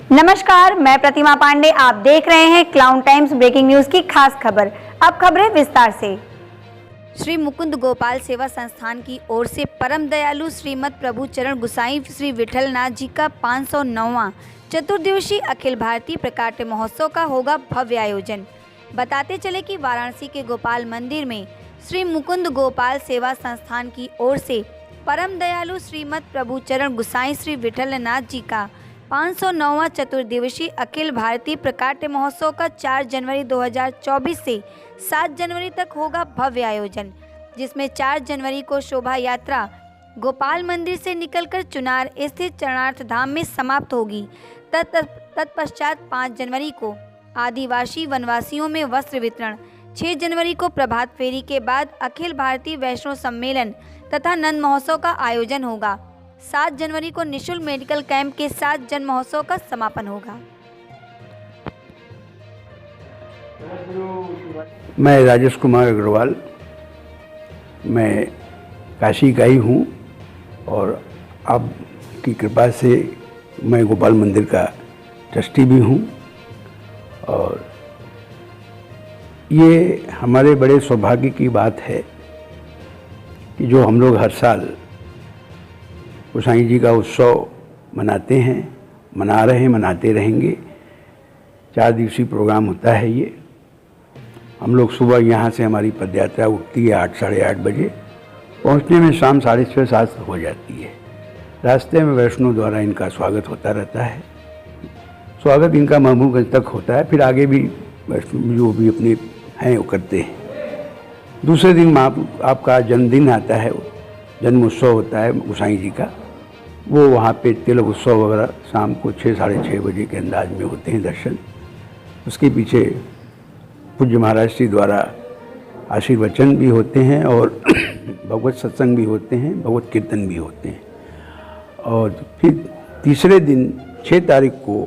नमस्कार, मैं प्रतिमा पांडे। आप देख रहे हैं क्लाउन टाइम्स ब्रेकिंग न्यूज की खास खबर। अब खबरें विस्तार से। श्री मुकुंद गोपाल सेवा संस्थान की ओर से परम दयालु श्रीमद प्रभु चरण गुसाई श्री विठलनाथ जी का 509वां चतुर्दिवसीय अखिल भारतीय प्रकाट्य महोत्सव का होगा भव्य आयोजन। बताते चले कि वाराणसी के गोपाल मंदिर में श्री मुकुंद गोपाल सेवा संस्थान की ओर से परम दयालु श्रीमद प्रभु चरण गुसाई श्री विठलनाथ जी का 509वां चतुर्दिवसीय अखिल भारतीय प्रकाट्य महोत्सव का 4 जनवरी 2024 से 7 जनवरी तक होगा भव्य आयोजन, जिसमें 4 जनवरी को शोभा यात्रा गोपाल मंदिर से निकलकर चुनार स्थित चरणार्थ धाम में समाप्त होगी। तत्पश्चात 5 जनवरी को आदिवासी वनवासियों में वस्त्र वितरण, 6 जनवरी को प्रभात फेरी के बाद अखिल भारतीय वैष्णव सम्मेलन तथा नंद महोत्सव का आयोजन होगा। 7 जनवरी को निःशुल्क मेडिकल कैंप के साथ जन महोत्सव का समापन होगा। मैं राजेश कुमार अग्रवाल, मैं काशी का ही हूँ और आपकी कृपा से मैं गोपाल मंदिर का ट्रस्टी भी हूँ। और ये हमारे बड़े सौभाग्य की बात है कि जो हम लोग हर साल गोसाई जी का उत्सव मनाते हैं, मना रहे हैं, मनाते रहेंगे। 4 दिवसीय प्रोग्राम होता है ये। हम लोग सुबह यहाँ से हमारी पदयात्रा उठती है 8 साढ़े 8 बजे, पहुँचने में शाम 6:30 7 हो जाती है। रास्ते में वैष्णव द्वारा इनका स्वागत होता रहता है। स्वागत इनका महबूबगंज तक होता है, फिर आगे भी वैष्णव जो भी अपने हैं वो करते हैं। दूसरे दिन आपका जन्मदिन आता है, जन्मोत्सव होता है गोसाई जी का। वो वहाँ पे तिलक उत्सव वगैरह शाम को 6 साढ़े 6 बजे के अंदाज में होते हैं दर्शन। उसके पीछे पूज्य महाराज श्री द्वारा आशीर्वचन भी होते हैं और भगवत सत्संग भी होते हैं, भगवत कीर्तन भी होते हैं। और फिर तीसरे दिन 6 तारीख को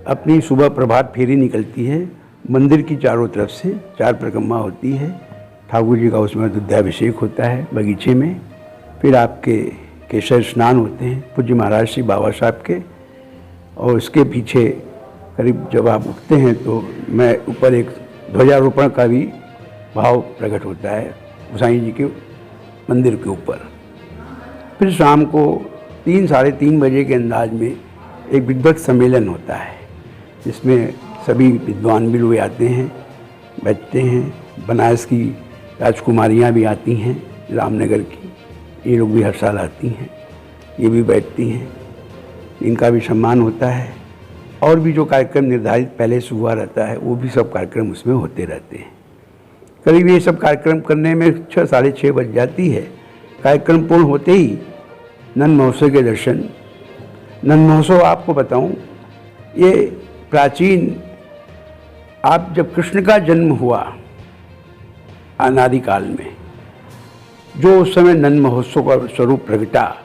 अपनी सुबह प्रभात फेरी निकलती है। मंदिर की चारों तरफ से 4 परिक्रमा होती है। ठाकुर जी का उसमें दुग्धाभिषेक होता है बगीचे में। फिर आपके केसर स्नान होते हैं पूज्य महाराज श्री बाबा साहब के। और उसके पीछे करीब जब आप उठते हैं तो मैं ऊपर एक ध्वजारोपण का भी भाव प्रकट होता है गोसाई जी के मंदिर के ऊपर। फिर शाम को 3 साढ़े 3 बजे के अंदाज में एक विद्वत सम्मेलन होता है, जिसमें सभी विद्वान भी लोग आते हैं, बैठते हैं। बनारस की राजकुमारियाँ भी आती हैं, रामनगर की, ये लोग भी हर साल आती हैं, ये भी बैठती हैं, इनका भी सम्मान होता है। और भी जो कार्यक्रम निर्धारित पहले से हुआ रहता है वो भी सब कार्यक्रम उसमें होते रहते हैं। करीब ये सब कार्यक्रम करने में 6 साढ़े 6 बज जाती है। कार्यक्रम पूर्ण होते ही नंद महोत्सव के दर्शन। नंद महोत्सव आपको बताऊं, ये प्राचीन, आप जब कृष्ण का जन्म हुआ अनादिकाल में, जो उस समय नंद महोत्सव का स्वरूप प्रगटा,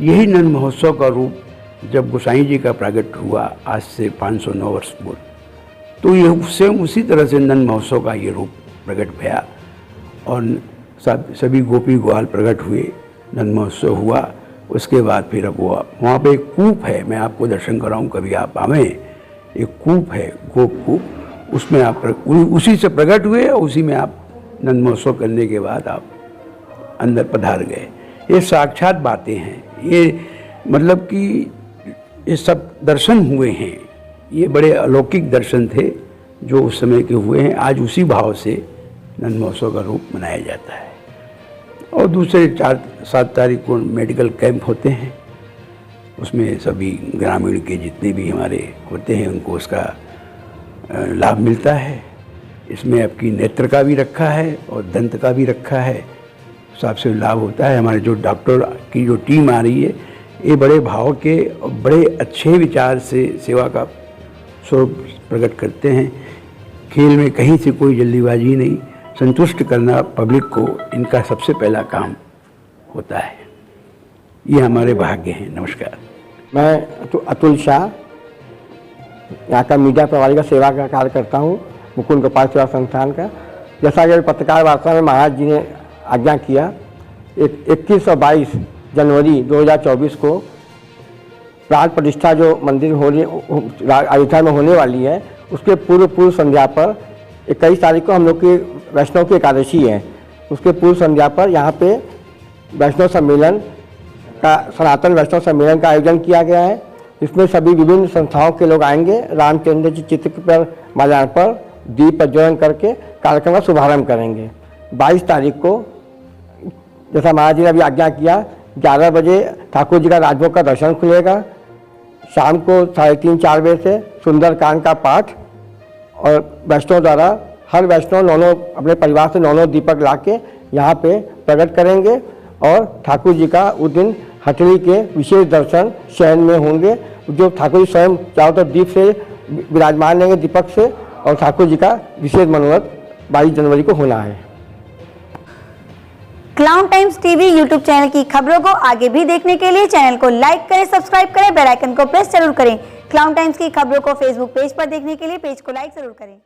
यही नंद महोत्सव का रूप जब गोसाई जी का प्रागट्य हुआ आज से 509 वर्ष पूर्व, तो ये उससे उसी तरह से नंद महोत्सव का ये रूप प्रकट भया और सभी गोपी ग्वाल प्रकट हुए, नंद महोत्सव हुआ। उसके बाद फिर अब हुआ वहाँ पे एक कूप है, मैं आपको दर्शन कराऊँ, कभी आप आवें। एक कूप है, गोप कूप, उसमें आप उसी से प्रकट हुए और उसी में आप नंद महोत्सव करने के बाद आप अंदर पधार गए। ये साक्षात बातें हैं, ये मतलब कि ये सब दर्शन हुए हैं, ये बड़े अलौकिक दर्शन थे जो उस समय के हुए हैं। आज उसी भाव से नंद महोत्सव का रूप मनाया जाता है। और दूसरे 4-7 तारीख को मेडिकल कैंप होते हैं, उसमें सभी ग्रामीण के जितने भी हमारे होते हैं उनको उसका लाभ मिलता है। इसमें आपकी नेत्र का भी रखा है और दंत का भी रखा है, हिसाब से लाभ होता है। हमारे जो डॉक्टर की जो टीम आ रही है, ये बड़े भाव के और बड़े अच्छे विचार से सेवा का स्वरूप प्रकट करते हैं। खेल में कहीं से कोई जल्दीबाजी नहीं, संतुष्ट करना पब्लिक को इनका सबसे पहला काम होता है। ये हमारे भाग्य हैं। नमस्कार। मैं अतुल शाह, यहाँ का मीडिया प्रभारी का सेवा का कार्य करता हूँ, मुकुंद गोपाल सेवा संस्थान का। जैसा कि पत्रकार वार्ता में महाराज जी ने आज्ञा किया, 21 और 22 जनवरी 2024 को प्राण प्रतिष्ठा जो मंदिर अयोध्या में होने वाली है, उसके पूर्व संध्या पर 21 तारीख को हम लोग की वैष्णव की एकादशी है, उसके पूर्व संध्या पर यहाँ पे वैष्णव सम्मेलन का, सनातन वैष्णव सम्मेलन का आयोजन किया गया है। इसमें सभी विभिन्न संस्थाओं के लोग आएंगे। रामचंद्र जी चित्र पर माल्यार्पण पर दीप प्रज्वलन करके कार्यक्रम का शुभारंभ करेंगे। 22 तारीख को जैसा महाराज जी ने अभी आज्ञा किया, 11 बजे ठाकुर जी का राजभोग का दर्शन खुलेगा। शाम को 3:30-4 बजे से सुंदरकांड का पाठ और वैष्णव द्वारा हर वैष्णव 9 अपने परिवार से 9 दीपक ला के यहाँ पे प्रकट करेंगे और ठाकुर जी का उस दिन हथेली के विशेष दर्शन शयन में होंगे, जो ठाकुर जी स्वयं चारों तरफ दीप से विराजमान रहेंगे दीपक से, और ठाकुर जी का विशेष मनोरथ 22 जनवरी को होना है। Clown times TV YouTube channel की खबरों को आगे भी देखने के लिए चैनल को लाइक करें, सब्सक्राइब करें, बेल आइकन को प्रेस जरूर करें। क्लाउन टाइम्स की खबरों को फेसबुक पेज पर देखने के लिए पेज को लाइक जरूर करें।